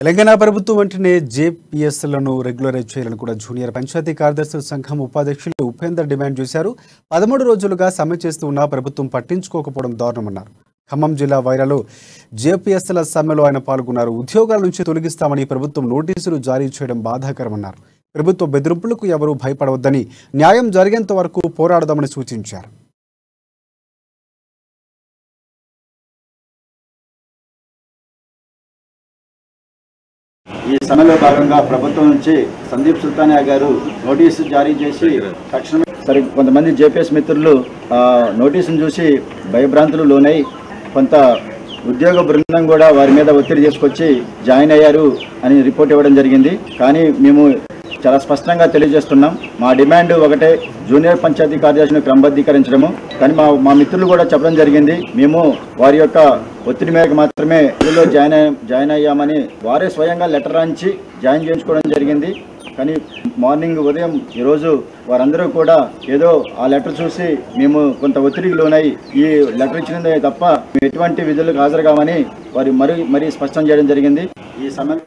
తెలంగాణ ప్రభుత్వం వెంటనే జేపీఎస్లను రెగ్యులరైజ్ చేయాలని కూడా జూనియర్ పంచాయతీ కార్యదర్శుల సంఘం ఉపాధ్యక్షులు ఉపేందర్ డిమాండ్ చేశారు. 13 రోజులుగా సమ్మె చేస్తూ ఉన్నా ప్రభుత్వం పట్టించుకోకపోవడం దారుణమన్నారు. ఖమ్మం జిల్లా వైరాలో జేపీఎస్ల సమ్మెలో ఆయన పాల్గొన్నారు. ఉద్యోగాల నుంచి తొలగిస్తామని ప్రభుత్వం నోటీసులు జారీ చేయడం బాధాకరమన్నారు. ప్రభుత్వ బెదిరింపులకు ఎవరూ భయపడవద్దని, న్యాయం జరిగేంత వరకు పోరాడదామని సూచించారు. ఈ సమ్మెలో భాగంగా ప్రభుత్వం నుంచి సందీప్ సుల్తానియా గారు నోటీసు జారీ చేసి తక్షణమే కొంతమంది జేపీఎస్ మిత్రులు నోటీసును చూసి భయభ్రాంతులు లోనై కొంత ఉద్యోగ బృందం కూడా వారి మీద ఒత్తిడి చేసుకొచ్చి జాయిన్ అయ్యారు అని రిపోర్ట్ ఇవ్వడం జరిగింది. కానీ మేము చాలా స్పష్టంగా తెలియజేస్తున్నాం, మా డిమాండ్ ఒకటే, జూనియర్ పంచాయతీ కార్యదర్శిని క్రమబద్ధీకరించడము. కానీ మా మిత్రులు కూడా చెప్పడం జరిగింది, మేము వారి యొక్క ఒత్తిడి మేరకు మాత్రమే ఇందులో జాయిన్ అయ్యామని వారే స్వయంగా లెటర్ రాంచి జాయిన్ చేయించుకోవడం జరిగింది. కానీ మార్నింగ్ ఉదయం ఈరోజు వారందరూ కూడా ఏదో ఆ లెటర్ చూసి మేము కొంత ఒత్తిడికి లోనై ఈ లెటర్ ఇచ్చినదే తప్ప మేము ఎటువంటి విధులకు హాజరు కామని వారు మరీ స్పష్టం చేయడం జరిగింది. ఈ సమయం